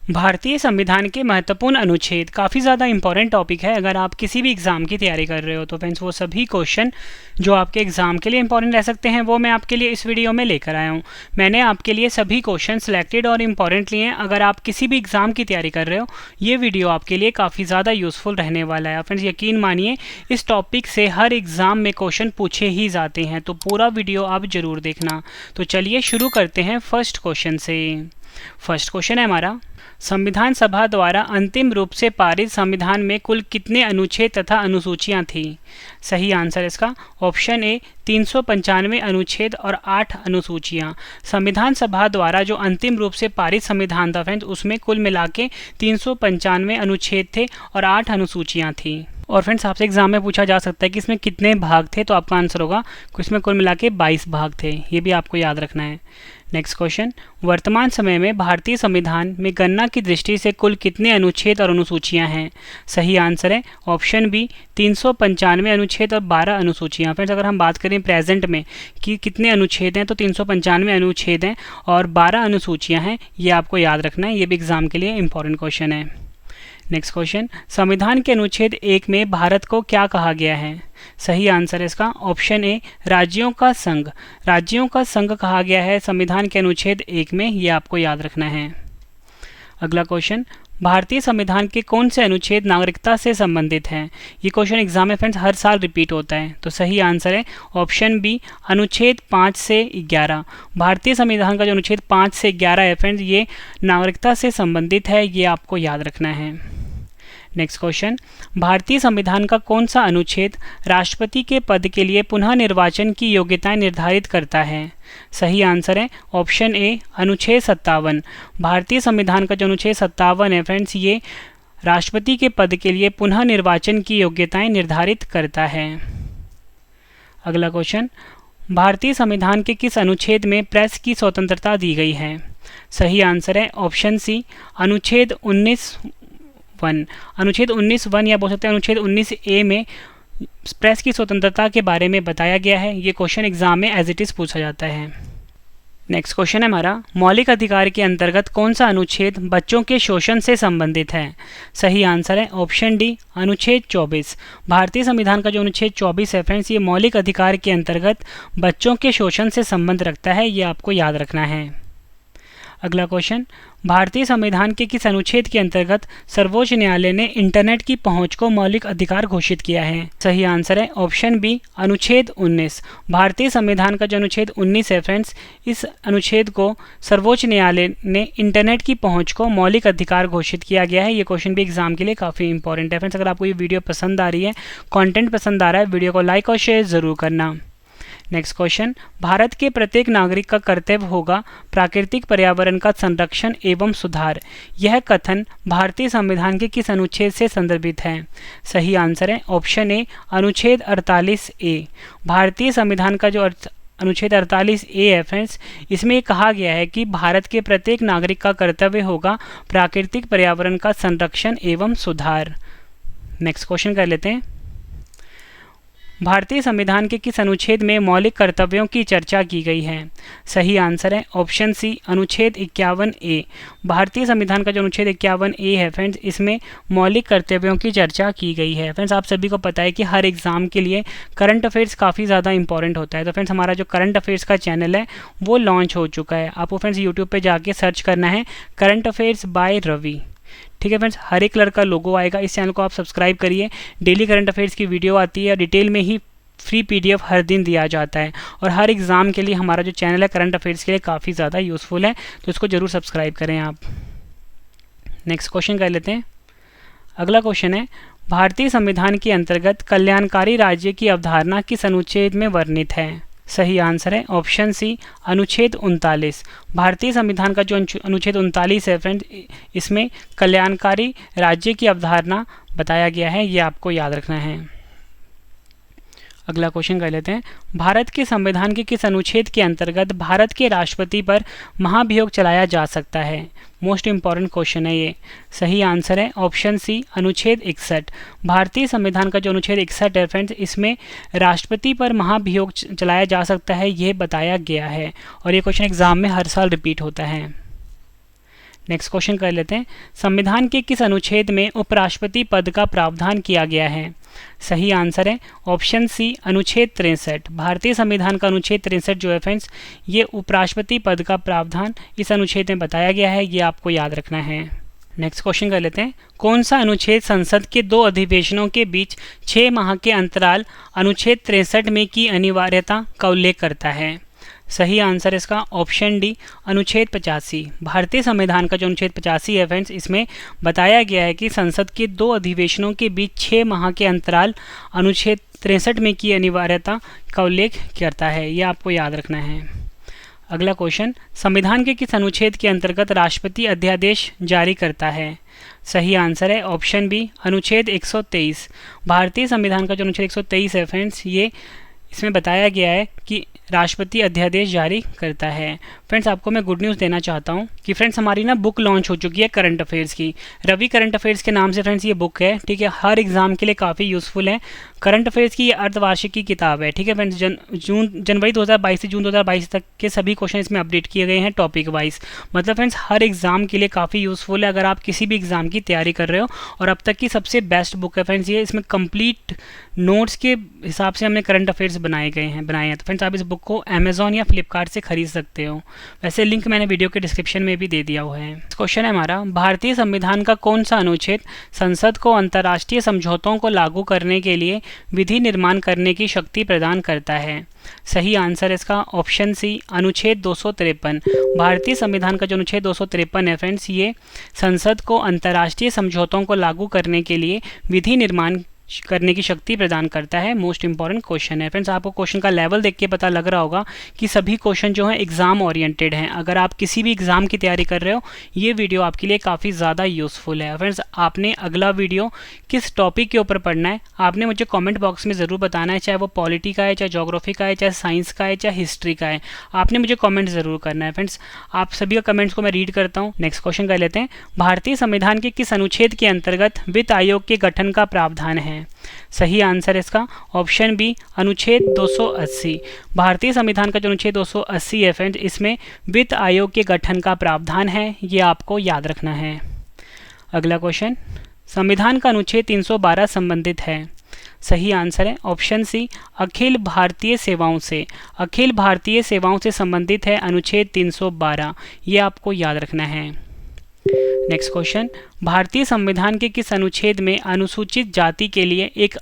भारतीय संविधान के महत्वपूर्ण अनुच्छेद काफ़ी ज़्यादा इंपॉर्टेंट टॉपिक है। अगर आप किसी भी एग्ज़ाम की तैयारी कर रहे हो तो फ्रेंड्स वो सभी क्वेश्चन जो आपके एग्ज़ाम के लिए इंपॉर्टेंट रह सकते हैं वो मैं आपके लिए इस वीडियो में लेकर आया हूँ। मैंने आपके लिए सभी क्वेश्चन सिलेक्टेड और इम्पॉर्टेंट लिए हैं। अगर आप किसी भी एग्ज़ाम की तैयारी कर रहे हो ये वीडियो आपके लिए काफ़ी ज़्यादा यूज़फुल रहने वाला है। फ्रेंड्स यकीन मानिए इस टॉपिक से हर एग्ज़ाम में क्वेश्चन पूछे ही जाते हैं, तो पूरा वीडियो आप ज़रूर देखना। तो चलिए शुरू करते हैं फर्स्ट क्वेश्चन से। फर्स्ट क्वेश्चन है हमारा, संविधान सभा द्वारा अंतिम रूप से पारित संविधान में कुल कितने अनुच्छेद तथा अनुसूचियां थी? सही आंसर इसका ऑप्शन ए 395 अनुच्छेद और 8 अनुसूचियां। संविधान सभा द्वारा जो अंतिम रूप से पारित संविधान था फ्रेंड्स उसमें कुल मिला के 395 अनुच्छेद थे और 8 अनुसूचियां थी। और फ्रेंड्स आपसे एग्जाम में पूछा जा सकता है कि इसमें कितने भाग थे, तो आपका आंसर होगा इसमें कुल मिला के 22 भाग थे। ये भी आपको याद रखना है। नेक्स्ट क्वेश्चन, वर्तमान समय में भारतीय संविधान में गणना की दृष्टि से कुल कितने अनुच्छेद और अनुसूचियां हैं? सही आंसर है ऑप्शन बी 395 अनुच्छेद और 12 अनुसूचियां। फ्रेंड्स अगर हम बात करें प्रेजेंट में कि कितने अनुच्छेद हैं तो 395 अनुच्छेद हैं और 12 अनुसूचियां हैं। ये आपको याद रखना है, ये भी एग्जाम के लिए इंपॉर्टेंट क्वेश्चन है। नेक्स्ट क्वेश्चन, संविधान के अनुच्छेद 1 में भारत को क्या कहा गया है? सही आंसर है इसका ऑप्शन ए राज्यों का संघ। राज्यों का संघ कहा गया है संविधान के अनुच्छेद 1 में, ये आपको याद रखना है। अगला क्वेश्चन, भारतीय संविधान के कौन से अनुच्छेद नागरिकता से संबंधित हैं? ये क्वेश्चन एग्जाम में फ्रेंड्स हर साल रिपीट होता है, तो सही आंसर है ऑप्शन बी अनुच्छेद 5 से 11। भारतीय संविधान का जो अनुच्छेद 5 से 11 है फ्रेंड्स ये नागरिकता से संबंधित है, ये आपको याद रखना है। नेक्स्ट क्वेश्चन, भारतीय संविधान का कौन सा अनुच्छेद राष्ट्रपति के पद के लिए पुनः निर्वाचन की योग्यताएं निर्धारित करता है? सही आंसर है ऑप्शन ए अनुच्छेद 57। भारतीय संविधान का जो अनुच्छेद 57 है फ्रेंड्स ये राष्ट्रपति के पद के लिए पुनः निर्वाचन की योग्यताएं निर्धारित करता है। अगला क्वेश्चन, भारतीय संविधान के किस अनुच्छेद में प्रेस की स्वतंत्रता दी गई है? सही आंसर है ऑप्शन सी अनुच्छेद 19(1). अनुच्छेद 19(1) या बोल सकते हैं अनुच्छेद 19(a) में प्रेस की स्वतंत्रता के बारे में बताया गया है। ये क्वेश्चन एग्जाम में एज इट इज़ पूछा जाता है। नेक्स्ट क्वेश्चन है हमारा, मौलिक अधिकार के अंतर्गत कौन सा अनुच्छेद बच्चों के शोषण से संबंधित है? सही आंसर है ऑप्शन डी अनुच्छेद 24। भारतीय संविधान का जो अनुच्छेद 24 है फ्रेंड्स ये मौलिक अधिकार के अंतर्गत बच्चों के शोषण से संबंध रखता है, ये आपको याद रखना है। अगला क्वेश्चन, भारतीय संविधान के किस अनुच्छेद के अंतर्गत सर्वोच्च न्यायालय ने इंटरनेट की पहुंच को मौलिक अधिकार घोषित किया है? सही आंसर है ऑप्शन बी अनुच्छेद 19। भारतीय संविधान का जो अनुच्छेद 19 है फ्रेंड्स इस अनुच्छेद को सर्वोच्च न्यायालय ने इंटरनेट की पहुंच को मौलिक अधिकार घोषित किया गया है। ये क्वेश्चन भी एग्जाम के लिए काफ़ी इंपॉर्टेंट है। फ्रेंड्स अगर आपको ये वीडियो पसंद आ रही है, कॉन्टेंट पसंद आ रहा है, वीडियो को लाइक और शेयर ज़रूर करना। नेक्स्ट क्वेश्चन, भारत के प्रत्येक नागरिक का कर्तव्य होगा प्राकृतिक पर्यावरण का संरक्षण एवं सुधार। यह कथन भारतीय संविधान के किस अनुच्छेद से संदर्भित है? सही आंसर है ऑप्शन ए अनुच्छेद 48(a). भारतीय संविधान का जो अनुच्छेद 48(a) है फ्रेंड्स इसमें कहा गया है कि भारत के प्रत्येक नागरिक का कर्तव्य होगा प्राकृतिक पर्यावरण का संरक्षण एवं सुधार। नेक्स्ट क्वेश्चन कर लेते हैं, भारतीय संविधान के किस अनुच्छेद में मौलिक कर्तव्यों की चर्चा की गई है? सही आंसर है ऑप्शन सी अनुच्छेद 51(a). भारतीय संविधान का जो अनुच्छेद 51(a) है फ्रेंड्स इसमें मौलिक कर्तव्यों की चर्चा की गई है। फ्रेंड्स आप सभी को पता है कि हर एग्जाम के लिए करंट अफेयर्स काफ़ी ज़्यादा इंपॉर्टेंट होता है, तो फ्रेंड्स हमारा जो करंट अफेयर्स का चैनल है वो लॉन्च हो चुका है। आपको फ्रेंड्स यूट्यूब पर जाके सर्च करना है करंट अफेयर्स बाय रवि। ठीक है फ्रेंड्स, हर एक कलर का लोगो आएगा, इस चैनल को आप सब्सक्राइब करिए। डेली करंट अफेयर्स की वीडियो आती है, डिटेल में ही फ्री PDF हर दिन दिया जाता है और हर एग्ज़ाम के लिए हमारा जो चैनल है करंट अफेयर्स के लिए काफ़ी ज़्यादा यूज़फुल है, तो इसको ज़रूर सब्सक्राइब करें आप। नेक्स्ट क्वेश्चन कर लेते हैं। अगला क्वेश्चन है, भारतीय संविधान के अंतर्गत कल्याणकारी राज्य की अवधारणा किस अनुच्छेद में वर्णित है? सही आंसर है ऑप्शन सी अनुच्छेद 39। भारतीय संविधान का जो अनुच्छेद 39 है फ्रेंड्स इसमें कल्याणकारी राज्य की अवधारणा बताया गया है, ये आपको याद रखना है। अगला क्वेश्चन कर लेते हैं, भारत के संविधान के किस अनुच्छेद के अंतर्गत भारत के राष्ट्रपति पर महाभियोग चलाया जा सकता है? मोस्ट इंपॉर्टेंट क्वेश्चन है ये। सही आंसर है ऑप्शन सी अनुच्छेद 61। भारतीय संविधान का जो अनुच्छेद 61 है फ्रेंड्स इसमें राष्ट्रपति पर महाभियोग चलाया जा सकता है, यह बताया गया है और ये क्वेश्चन एग्जाम में हर साल रिपीट होता है। नेक्स्ट क्वेश्चन कर लेते हैं, संविधान के किस अनुच्छेद में उपराष्ट्रपति पद का प्रावधान किया गया है? सही आंसर है ऑप्शन सी अनुच्छेद 63। भारतीय संविधान का अनुच्छेद 63 जो है फ्रेंड्स, ये उपराष्ट्रपति पद का प्रावधान इस अनुच्छेद में बताया गया है, ये आपको याद रखना है। नेक्स्ट क्वेश्चन कर लेते हैं, कौन सा अनुच्छेद संसद के 2 अधिवेशनों के बीच 6 माह के अंतराल अनुच्छेद 63 में की अनिवार्यता का उल्लेख करता है? सही आंसर इसका ऑप्शन डी अनुच्छेद 85। भारतीय संविधान का जो अनुच्छेद 85 है फ्रेंड्स, इसमें बताया गया है कि संसद के 2 अधिवेशनों के बीच 6 माह के अंतराल अनुच्छेद 63 में की अनिवार्यता का उल्लेख करता है, ये आपको याद रखना है। अगला क्वेश्चन, संविधान के किस अनुच्छेद के अंतर्गत राष्ट्रपति अध्यादेश जारी करता है? सही आंसर है ऑप्शन बी अनुच्छेद 123। भारतीय संविधान का जो अनुच्छेद 123 है फ्रेंड्स, ये इसमें बताया गया है कि राष्ट्रपति अध्यादेश जारी करता है। फ्रेंड्स आपको मैं गुड न्यूज़ देना चाहता हूँ कि फ्रेंड्स हमारी ना बुक लॉन्च हो चुकी है करंट अफेयर्स की। रवि करंट अफेयर्स के नाम से फ्रेंड्स ये बुक है, ठीक है, हर एग्जाम के लिए काफ़ी यूज़फुल है। करंट अफेयर्स की ये अर्धवार्षिक की किताब है, ठीक है फ्रेंड्स। जनवरी 2022 से जून 2022 तक के सभी क्वेश्चन इसमें अपडेट किए गए हैं टॉपिक वाइज। मतलब फ्रेंड्स हर एग्जाम के लिए काफ़ी यूज़फुल है अगर आप किसी भी एग्जाम की तैयारी कर रहे हो, और अब तक की सबसे बेस्ट बुक है फ्रेंड्स ये। इसमें कंप्लीट नोट्स के हिसाब से हमने करंट अफेयर्स बनाए हैं। तो फ्रेंड्स आप इस बुक को अमेजॉन या फ्लिपकार्ट से खरीद सकते हो, वैसे लिंक मैंने वीडियो के डिस्क्रिप्शन में भी दे दिया हुआ है। क्वेश्चन है हमारा, भारतीय संविधान का कौन सा अनुच्छेद संसद को अंतर्राष्ट्रीय समझौतों को लागू करने के लिए विधि निर्माण करने की शक्ति प्रदान करता है? सही आंसर इसका ऑप्शन सी अनुच्छेद 253। भारतीय संविधान का जो अनुच्छेद 253 है फ्रेंड्स, ये संसद को अंतर्राष्ट्रीय समझौतों को लागू करने के लिए विधि निर्माण करने की शक्ति प्रदान करता है। मोस्ट इंपॉर्टेंट क्वेश्चन है फ्रेंड्स। आपको क्वेश्चन का लेवल देख के पता लग रहा होगा कि सभी क्वेश्चन जो हैं एग्जाम ओरिएंटेड हैं। अगर आप किसी भी एग्जाम की तैयारी कर रहे हो, ये वीडियो आपके लिए काफ़ी ज़्यादा यूज़फुल है। फ्रेंड्स आपने अगला वीडियो किस टॉपिक के ऊपर पढ़ना है आपने मुझे कॉमेंट बॉक्स में ज़रूर बताना है, चाहे वो पॉलिटी का है, चाहे जोग्राफी का है, चाहे साइंस का है, चाहे हिस्ट्री का है। आपने मुझे कॉमेंट ज़रूर करना है फ्रेंड्स। आप सभी का कमेंट्स को मैं रीड करता हूँ। नेक्स्ट क्वेश्चन कर लेते हैं, भारतीय संविधान के किस अनुच्छेद के अंतर्गत वित्त आयोग के गठन का प्रावधान है? सही आंसर इसका ऑप्शन बी अनुच्छेद 280। भारतीय संविधान का जो अनुच्छेद 280 है फ्रेंड्स, इसमें वित्त आयोग के गठन का प्रावधान है, ये आपको याद रखना है। अगला क्वेश्चन, संविधान का अनुच्छेद 312 संबंधित है? सही आंसर है ऑप्शन सी अखिल भारतीय सेवाओं से। अखिल भारतीय सेवाओं से संबंधित है अनुच्छेद 312, ये आपको याद रखना है। नेक्स्ट क्वेश्चन, भारतीय संविधान के किस अनुच्छेद में अनुसूचित जाति के लिए एक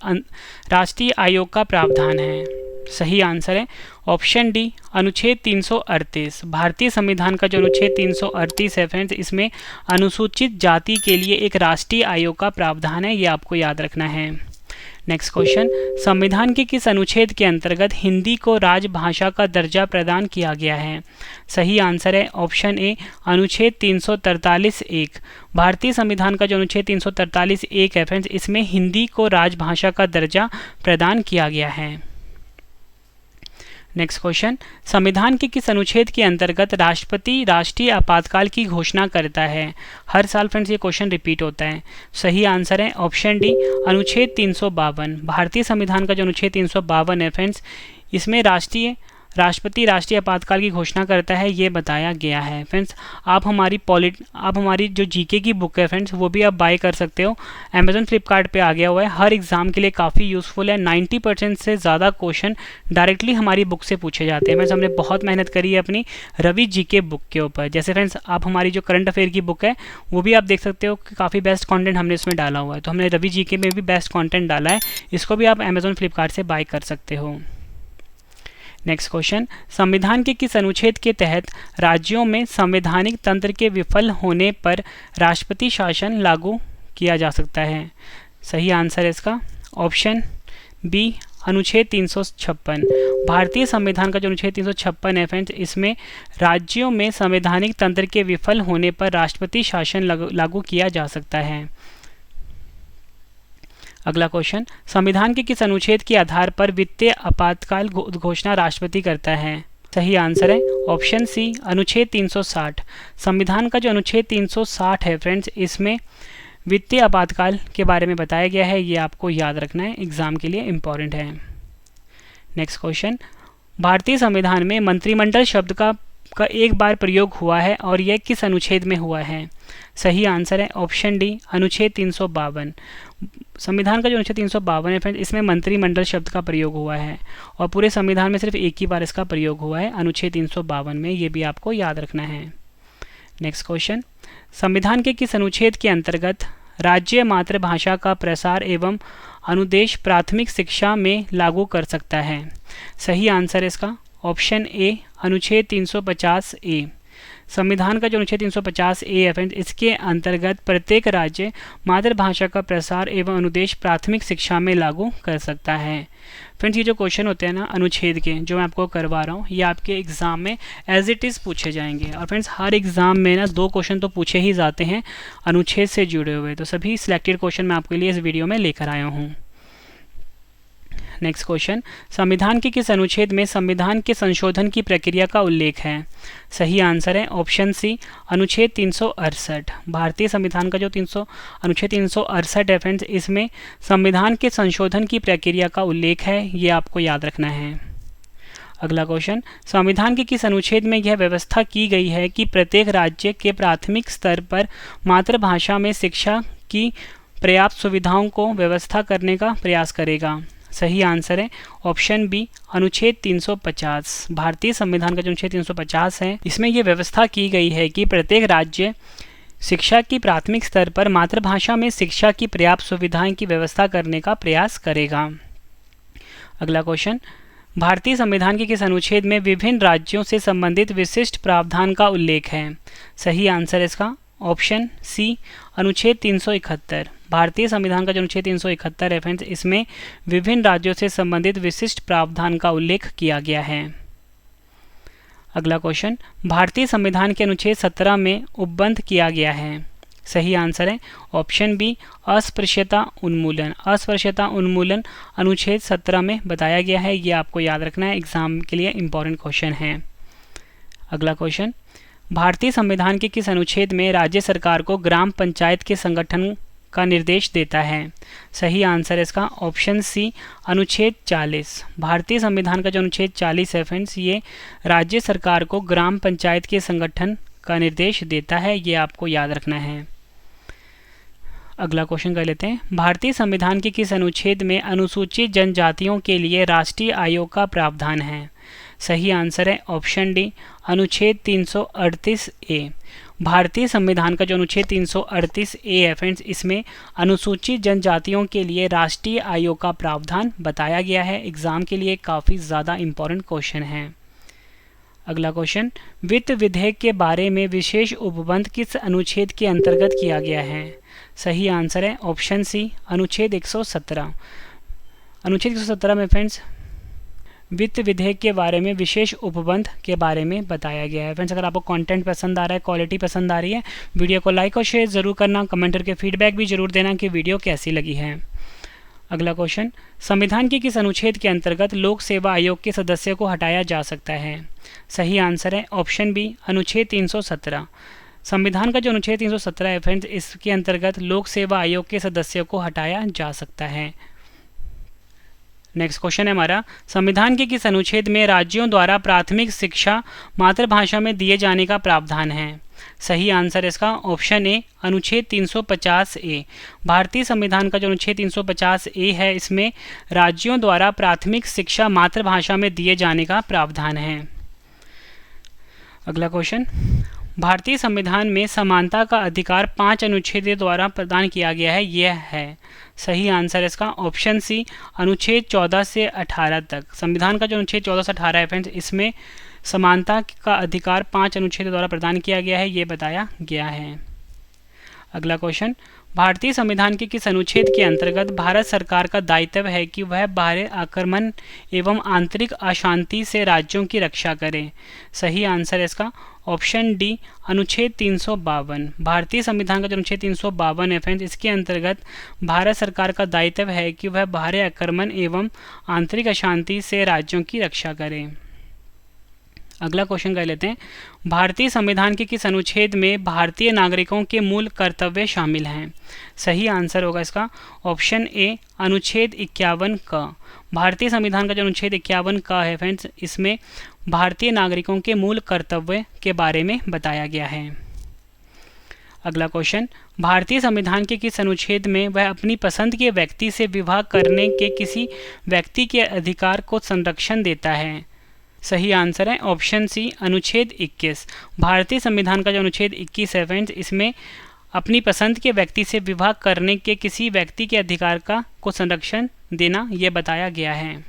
राष्ट्रीय आयोग का प्रावधान है? सही आंसर है ऑप्शन डी अनुच्छेद 338। भारतीय संविधान का जो अनुच्छेद 338 है फ्रेंड्स, इसमें अनुसूचित जाति के लिए एक राष्ट्रीय आयोग का प्रावधान है, ये आपको याद रखना है। नेक्स्ट क्वेश्चन, संविधान के किस अनुच्छेद के अंतर्गत हिंदी को राजभाषा का दर्जा प्रदान किया गया है? सही आंसर है ऑप्शन ए अनुच्छेद 343(1). भारतीय संविधान का जो अनुच्छेद 343(1) है फ्रेंड्स, इसमें हिंदी को राजभाषा का दर्जा प्रदान किया गया है। नेक्स्ट क्वेश्चन, संविधान के किस अनुच्छेद के अंतर्गत राष्ट्रपति राष्ट्रीय आपातकाल की घोषणा करता है? हर साल फ्रेंड्स ये क्वेश्चन रिपीट होता है। सही आंसर है ऑप्शन डी अनुच्छेद 352। भारतीय संविधान का जो अनुच्छेद 352 है फ्रेंड्स, इसमें राष्ट्रपति राष्ट्रीय आपातकाल की घोषणा करता है, ये बताया गया है। फ्रेंड्स आप हमारी जो जीके की बुक है फ्रेंड्स, वो भी आप बाय कर सकते हो। अमेजॉन फ्लिपकार्ट पे आ गया हुआ है, हर एग्जाम के लिए काफ़ी यूज़फुल है। 90% से ज़्यादा क्वेश्चन डायरेक्टली हमारी बुक से पूछे जाते हैं। फ्रेंड्स हमने बहुत मेहनत करी है अपनी रवि जीके बुक के ऊपर। जैसे फ्रेंड्स आप हमारी जो करंट अफेयर की बुक है वो भी आप देख सकते हो कि काफ़ी बेस्ट कॉन्टेंट हमने इसमें डाला हुआ है। तो हमने रवि जीके में भी बेस्ट कॉन्टेंट डाला है, इसको भी आप अमेजॉन फ्लिपकार्ट से बाय कर सकते हो। नेक्स्ट क्वेश्चन, संविधान के किस अनुच्छेद के तहत राज्यों में संवैधानिक तंत्र के विफल होने पर राष्ट्रपति शासन लागू किया जा सकता है? सही आंसर है इसका ऑप्शन बी अनुच्छेद 356। भारतीय संविधान का जो अनुच्छेद 356 है फ्रेंड्स, इसमें राज्यों में संवैधानिक तंत्र के विफल होने पर राष्ट्रपति शासन लागू किया जा सकता है। अगला क्वेश्चन, संविधान के किस अनुच्छेद के आधार पर वित्तीय आपातकाल घोषणा राष्ट्रपति करता है? सही आंसर है ऑप्शन सी अनुच्छेद 360। संविधान का जो अनुच्छेद 360 है फ्रेंड्स, इसमें वित्तीय आपातकाल के बारे में बताया गया है, ये आपको याद रखना है, एग्जाम के लिए इम्पॉर्टेंट है। नेक्स्ट क्वेश्चन, भारतीय संविधान में मंत्रिमंडल शब्द का का एक बार प्रयोग हुआ है और यह किस अनुच्छेद में हुआ है? सही आंसर है ऑप्शन डी, अनुच्छेद 352। संविधान का जो अनुच्छेद 352 है फ्रेंड्स, इसमें मंत्रिमंडल शब्द का प्रयोग हुआ है और पूरे संविधान में सिर्फ एक ही बार इसका प्रयोग हुआ है, अनुच्छेद 352 में। ये भी आपको याद रखना है। नेक्स्ट क्वेश्चन, संविधान के किस अनुच्छेद के अंतर्गत राज्य मातृभाषा का प्रसार एवं अनुदेश प्राथमिक शिक्षा में लागू कर सकता है? सही आंसर है इसका ऑप्शन ए, अनुच्छेद 350 ए। संविधान का जो अनुच्छेद 350 ए है फ्रेंड्स, इसके अंतर्गत प्रत्येक राज्य मातृभाषा का प्रसार एवं अनुदेश प्राथमिक शिक्षा में लागू कर सकता है। फ्रेंड्स, ये जो क्वेश्चन होते हैं ना अनुच्छेद के, जो मैं आपको करवा रहा हूँ, ये आपके एग्जाम में एज इट इज़ पूछे जाएंगे। और फ्रेंड्स, हर एग्जाम में ना 2 क्वेश्चन तो पूछे ही जाते हैं अनुच्छेद से जुड़े हुए, तो सभी सिलेक्टेड क्वेश्चन मैं आपके लिए इस वीडियो में लेकर आया हूँ। नेक्स्ट क्वेश्चन, संविधान के किस अनुच्छेद में संविधान के संशोधन की प्रक्रिया का उल्लेख है? सही आंसर है ऑप्शन सी, अनुच्छेद 368। भारतीय संविधान का जो अनुच्छेद 368 है फ्रेंड्स, इसमें संविधान के संशोधन की प्रक्रिया का उल्लेख है, ये आपको याद रखना है। अगला क्वेश्चन, संविधान के किस अनुच्छेद में यह व्यवस्था की गई है कि प्रत्येक राज्य के प्राथमिक स्तर पर मातृभाषा में शिक्षा की पर्याप्त सुविधाओं को व्यवस्था करने का प्रयास करेगा? सही आंसर है ऑप्शन बी, अनुच्छेद 350। भारतीय संविधान का जो अनुच्छेद 350 है, इसमें यह व्यवस्था की गई है कि प्रत्येक राज्य शिक्षा की प्राथमिक स्तर पर मातृभाषा में शिक्षा की पर्याप्त सुविधाएं की व्यवस्था करने का प्रयास करेगा। अगला क्वेश्चन, भारतीय संविधान के किस अनुच्छेद में विभिन्न राज्यों से संबंधित विशिष्ट प्रावधान का उल्लेख है? सही आंसर है इसका ऑप्शन सी, अनुच्छेद 371। भारतीय संविधान का जो अनुच्छेद 371 है फ्रेंड्स, इसमें विभिन्न राज्यों से संबंधित विशिष्ट प्रावधान का उल्लेख किया गया है। अगला क्वेश्चन, भारतीय संविधान के अनुच्छेद 17 में उपबंध किया गया है? सही आंसर है ऑप्शन बी, अस्पृश्यता उन्मूलन। अस्पृश्यता उन्मूलन अनुच्छेद 17 में बताया गया है, ये आपको याद रखना है, एग्जाम के लिए इंपॉर्टेंट क्वेश्चन है। अगला क्वेश्चन, भारतीय संविधान के किस अनुच्छेद में राज्य सरकार को ग्राम पंचायत के संगठन का निर्देश देता है? सही आंसर है इसका ऑप्शन सी, अनुच्छेद 40। भारतीय संविधान का जो अनुच्छेद 40 है फ्रेंड्स, ये राज्य सरकार को ग्राम पंचायत के संगठन का निर्देश देता है, ये आपको याद रखना है। अगला क्वेश्चन कर लेते हैं, भारतीय संविधान के किस अनुच्छेद में अनुसूचित जनजातियों के लिए राष्ट्रीय आयोग का प्रावधान है? सही आंसर है ऑप्शन डी, अनुच्छेद 338 ए। भारतीय संविधान का जो अनुच्छेद 338 ए है फ्रेंड्स, इसमें अनुसूचित जनजातियों के लिए राष्ट्रीय आयोग का प्रावधान बताया गया है। एग्जाम के लिए काफ़ी ज़्यादा इंपॉर्टेंट क्वेश्चन है। अगला क्वेश्चन, वित्त विधेयक के बारे में विशेष उपबंध किस अनुच्छेद के अंतर्गत किया गया है? सही आंसर है ऑप्शन सी, अनुच्छेद 117। अनुच्छेद 117 में फ्रेंड्स वित्त विधेयक के बारे में विशेष उपबंध के बारे में बताया गया है। फ्रेंड्स, अगर आपको कंटेंट पसंद आ रहा है, क्वालिटी पसंद आ रही है, वीडियो को लाइक और शेयर ज़रूर करना, कमेंट करके फीडबैक भी जरूर देना कि वीडियो कैसी लगी है। अगला क्वेश्चन, संविधान के किस अनुच्छेद के अंतर्गत लोक सेवा आयोग के सदस्य को हटाया जा सकता है? सही आंसर है ऑप्शन बी, अनुच्छेद 317। संविधान का जो अनुच्छेद 317 है फ्रेंड्स, इसके अंतर्गत लोक सेवा आयोग के सदस्यों को हटाया जा सकता है। नेक्स्ट क्वेश्चन है हमारा, संविधान के किस अनुच्छेद में राज्यों द्वारा प्राथमिक शिक्षा मातृभाषा में दिए जाने का प्रावधान है? सही आंसर इसका ऑप्शन ए, अनुच्छेद 350 ए। भारतीय संविधान का जो अनुच्छेद 350 ए है, इसमें राज्यों द्वारा प्राथमिक शिक्षा मातृभाषा में दिए जाने का प्रावधान है। अगला क्वेश्चन, भारतीय संविधान में समानता का अधिकार 5 अनुच्छेदों द्वारा प्रदान किया गया है, यह है? सही आंसर इसका ऑप्शन सी, अनुच्छेद 14 से 18 तक। संविधान का जो अनुच्छेद 14 से 18 है फ्रेंड्स, इसमें समानता का अधिकार 5 अनुच्छेदों द्वारा प्रदान किया गया है, ये बताया गया है। अगला क्वेश्चन, भारतीय संविधान के किस अनुच्छेद के अंतर्गत भारत सरकार का दायित्व है कि वह बाहरी आक्रमण एवं आंतरिक अशांति से राज्यों की रक्षा करे? सही आंसर है इसका ऑप्शन डी, अनुच्छेद 352। भारतीय संविधान का जो अनुच्छेद 352 है फ्रेंड्स, इसके अंतर्गत भारत सरकार का दायित्व है कि वह बाहरी आक्रमण एवं आंतरिक अशांति से राज्यों की रक्षा करे। अगला क्वेश्चन कर लेते हैं, भारतीय संविधान के किस अनुच्छेद में भारतीय नागरिकों के मूल कर्तव्य शामिल हैं? सही आंसर होगा इसका ऑप्शन ए, अनुच्छेद 51 क। भारतीय संविधान का जो अनुच्छेद 51 का है फ्रेंड्स, इसमें भारतीय नागरिकों के मूल कर्तव्य के बारे में बताया गया है। अगला क्वेश्चन, भारतीय संविधान के किस अनुच्छेद में वह अपनी पसंद के व्यक्ति से विवाह करने के किसी व्यक्ति के अधिकार को संरक्षण देता है? सही आंसर है ऑप्शन सी, अनुच्छेद 21। भारतीय संविधान का जो अनुच्छेद 21 है फ्रेंड्स, इसमें अपनी पसंद के व्यक्ति से विवाह करने के किसी व्यक्ति के अधिकार को संरक्षण देना यह बताया गया है।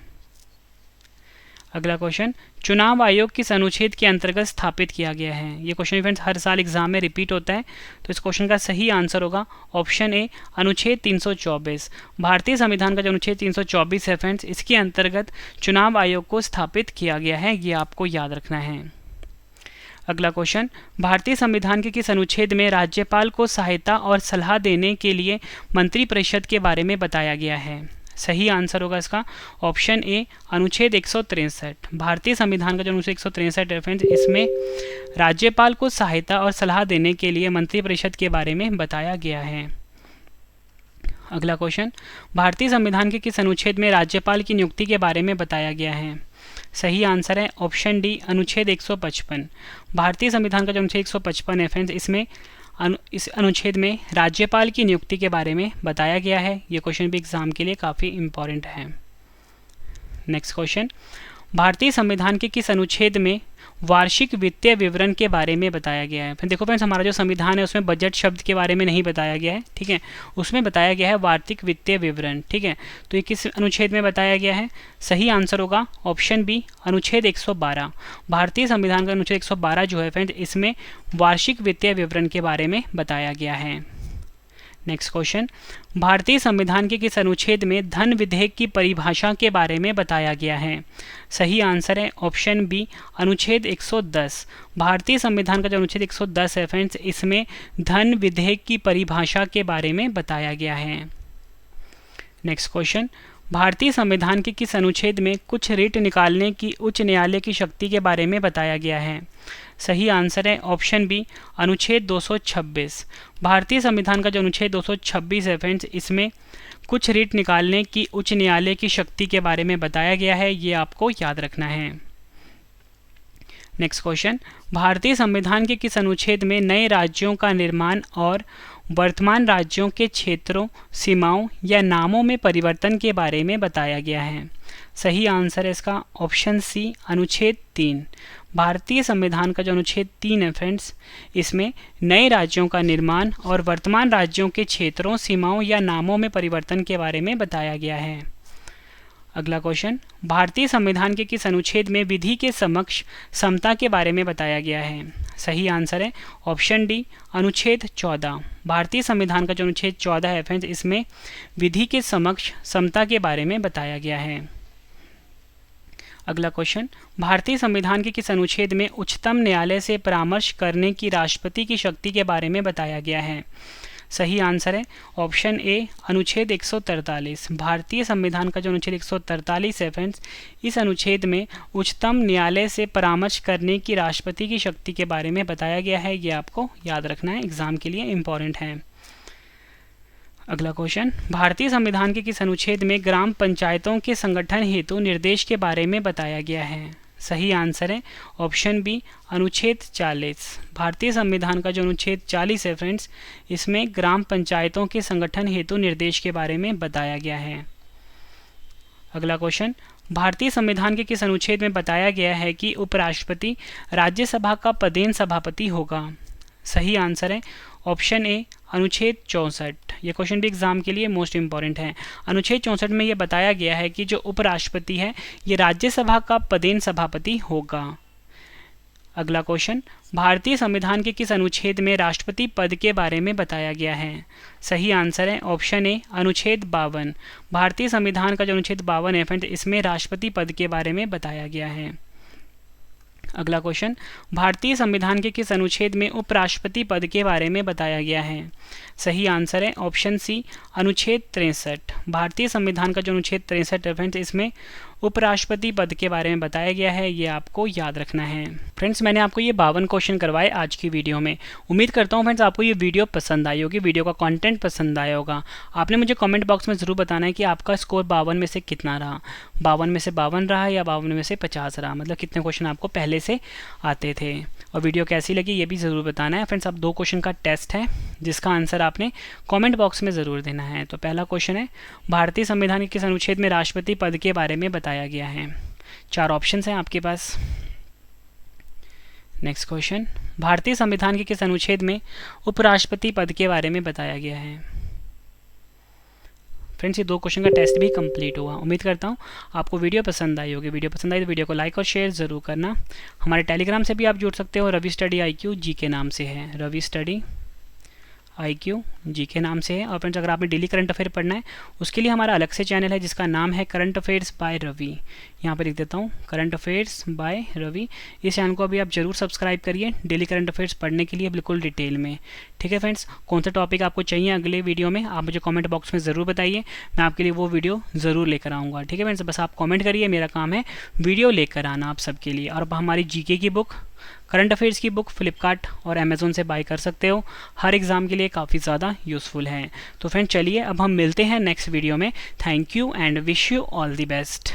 अगला क्वेश्चन, चुनाव आयोग किस अनुच्छेद के अंतर्गत स्थापित किया गया है? ये क्वेश्चन फ्रेंड्स हर साल एग्जाम में रिपीट होता है, तो इस क्वेश्चन का सही आंसर होगा ऑप्शन ए, अनुच्छेद 324। भारतीय संविधान का जो अनुच्छेद 324 है फ्रेंड्स, इसके अंतर्गत चुनाव आयोग को स्थापित किया गया है, ये आपको याद रखना है। अगला क्वेश्चन, भारतीय संविधान के किस अनुच्छेद में राज्यपाल को सहायता और सलाह देने के लिए मंत्रिपरिषद के बारे में बताया गया है? सही आंसर होगा इसका ऑप्शन ए, अनुच्छेद 163। भारतीय संविधान का जो अनुच्छेद 163 है फ्रेंड्स, इसमें राज्यपाल को सहायता और सलाह देने के लिए मंत्रिपरिषद के बारे में बताया गया है। अगला क्वेश्चन, भारतीय संविधान के किस अनुच्छेद में राज्यपाल की नियुक्ति के बारे में बताया गया है? सही आंसर है ऑप्शन डी, अनुच्छेद 155। भारतीय संविधान का जो अनुच्छेद 155 है फ्रेंड्स, इसमें इस अनुच्छेद में राज्यपाल की नियुक्ति के बारे में बताया गया है। ये क्वेश्चन भी एग्जाम के लिए काफ़ी इम्पॉर्टेंट है। नेक्स्ट क्वेश्चन, भारतीय संविधान के किस अनुच्छेद में वार्षिक वित्तीय विवरण के बारे में बताया गया है? फिर देखो फ्रेंड्स, हमारा जो संविधान है उसमें बजट शब्द के बारे में नहीं बताया गया है, ठीक है, उसमें बताया गया है वार्षिक वित्तीय विवरण, ठीक है। तो ये किस अनुच्छेद में बताया गया है? सही आंसर होगा ऑप्शन बी, अनुच्छेद 112। भारतीय संविधान का अनुच्छेद 112 जो है फ्रेंड्स, इसमें वार्षिक वित्तीय विवरण के बारे में बताया गया है। नेक्स्ट क्वेश्चन, भारतीय संविधान के किस अनुच्छेद में धन विधेयक की परिभाषा के बारे में बताया गया है? सही आंसर है ऑप्शन बी, अनुच्छेद 110। भारतीय संविधान का जो अनुच्छेद 110 है फ्रेंड्स, इसमें धन विधेयक की परिभाषा के बारे में बताया गया है। नेक्स्ट क्वेश्चन, भारतीय संविधान के किस अनुच्छेद में कुछ रिट निकालने की उच्च न्यायालय की शक्ति के बारे में बताया गया है? सही आंसर है ऑप्शन बी, अनुच्छेद 226। भारतीय संविधान का जो अनुच्छेद 226 है फ्रेंड्स, इसमें कुछ रिट निकालने की उच्च न्यायालय की शक्ति के बारे में बताया गया है, ये आपको याद रखना है। नेक्स्ट क्वेश्चन, भारतीय संविधान के किस अनुच्छेद में नए राज्यों का निर्माण और वर्तमान राज्यों के क्षेत्रों, सीमाओं या नामों में परिवर्तन के बारे में बताया गया है? सही आंसर है इसका ऑप्शन सी, अनुच्छेद 3। भारतीय संविधान का जो अनुच्छेद 3 है फ्रेंड्स, इसमें नए राज्यों का निर्माण और वर्तमान राज्यों के क्षेत्रों, सीमाओं या नामों में परिवर्तन के बारे में बताया गया है। अगला क्वेश्चन, भारतीय संविधान के किस अनुच्छेद में विधि के समक्ष समता के बारे में बताया गया है? सही आंसर है ऑप्शन डी, अनुच्छेद 14। भारतीय संविधान का जो अनुच्छेद 14 है फ्रेंड्स, इसमें विधि के समक्ष समता के बारे में बताया गया है। अगला क्वेश्चन, भारतीय संविधान के किस अनुच्छेद में उच्चतम न्यायालय से परामर्श करने की राष्ट्रपति की शक्ति के बारे में बताया गया है? सही आंसर है ऑप्शन ए, अनुच्छेद 143। भारतीय संविधान का जो अनुच्छेद 143 है फ्रेंड्स, इस अनुच्छेद में उच्चतम न्यायालय से परामर्श करने की राष्ट्रपति की शक्ति के बारे में बताया गया है, ये आपको याद रखना है, एग्जाम के लिए इम्पॉर्टेंट है। अगला क्वेश्चन, भारतीय संविधान के किस अनुच्छेद में ग्राम पंचायतों के संगठन हेतु निर्देश के बारे में बताया गया है? सही आंसर है ऑप्शन बी, अनुच्छेद 40। भारतीय संविधान का जो अनुच्छेद 40 है फ्रेंड्स, इसमें ग्राम पंचायतों के संगठन हेतु निर्देश के बारे में बताया गया है। अगला क्वेश्चन, भारतीय संविधान के किस अनुच्छेद में बताया गया है कि उपराष्ट्रपति राज्यसभा का पदेन सभापति होगा? सही आंसर है ऑप्शन ए, अनुच्छेद 64। ये क्वेश्चन भी एग्जाम के लिए मोस्ट इंपॉर्टेंट है। अनुच्छेद 64 में ये बताया गया है कि जो उपराष्ट्रपति है ये राज्यसभा का पदेन सभापति होगा। अगला क्वेश्चन, भारतीय संविधान के किस अनुच्छेद में राष्ट्रपति पद के बारे में बताया गया है? सही आंसर है ऑप्शन ए, अनुच्छेद 52। भारतीय संविधान का जो अनुच्छेद 52 है फ्रेंड्स, इसमें राष्ट्रपति पद के बारे में बताया गया है। अगला क्वेश्चन, भारतीय संविधान के किस अनुच्छेद में उपराष्ट्रपति पद के बारे में बताया गया है? सही आंसर है ऑप्शन सी, अनुच्छेद 63। भारतीय संविधान का जो अनुच्छेद 63 है फ्रेंड्स, इसमें उपराष्ट्रपति पद के बारे में बताया गया है, ये आपको याद रखना है। फ्रेंड्स, मैंने आपको ये 52 क्वेश्चन करवाए आज की वीडियो में। उम्मीद करता हूँ फ्रेंड्स आपको ये वीडियो पसंद आई होगी, वीडियो का कंटेंट पसंद आया होगा। आपने मुझे कमेंट बॉक्स में ज़रूर बताना है कि आपका स्कोर 52 में से कितना रहा, 52 में से 52 रहा या 52 में से 50 रहा, मतलब कितने क्वेश्चन आपको पहले से आते थे। और वीडियो कैसी लगी ये भी ज़रूर बताना है। फ्रेंड्स, अब 2 क्वेश्चन का टेस्ट है जिसका आंसर आपने कमेंट बॉक्स में ज़रूर देना है। तो पहला क्वेश्चन है, भारतीय संविधान के किस अनुच्छेद में राष्ट्रपति पद के बारे में बताया गया है? 4 ऑप्शंस हैं आपके पास। नेक्स्ट क्वेश्चन, भारतीय संविधान के किस अनुच्छेद में उपराष्ट्रपति पद के बारे में बताया गया है? फ्रेंड्स, ये 2 क्वेश्चन का टेस्ट भी कंप्लीट हुआ। उम्मीद करता हूँ आपको वीडियो पसंद आई होगी। वीडियो पसंद आई तो वीडियो को लाइक और शेयर ज़रूर करना। हमारे टेलीग्राम से भी आप जुड़ सकते हो, रवि स्टडी IQ जी के नाम से है, रवि स्टडी IQ जी के नाम से है। और फ्रेंड्स, अगर आपने डेली करंट अफेयर पढ़ना है उसके लिए हमारा अलग से चैनल है जिसका नाम है करंट अफेयर्स बाय रवि। यहाँ पर लिख देता हूँ करंट अफेयर्स बाय रवि। इस चैनल को अभी आप जरूर सब्सक्राइब करिए डेली करंट अफेयर्स पढ़ने के लिए बिल्कुल डिटेल में। ठीक है फ्रेंड्स, कौन सा टॉपिक आपको चाहिए अगले वीडियो में आप मुझे कमेंट बॉक्स में ज़रूर बताइए, मैं आपके लिए वो वीडियो ज़रूर लेकर आऊँगा। ठीक है फ्रेंड्स, बस आप कमेंट करिए, मेरा काम है वीडियो लेकर आना आप सबके लिए। और हमारी GK की बुक, करंट अफेयर्स की बुक फ्लिपकार्ट और अमेज़ोन से बाय कर सकते हो, हर एग्ज़ाम के लिए काफ़ी ज़्यादा यूज़फुल है। तो फ्रेंड्स चलिए अब हम मिलते हैं नेक्स्ट वीडियो में। Thank you and wish you all the best.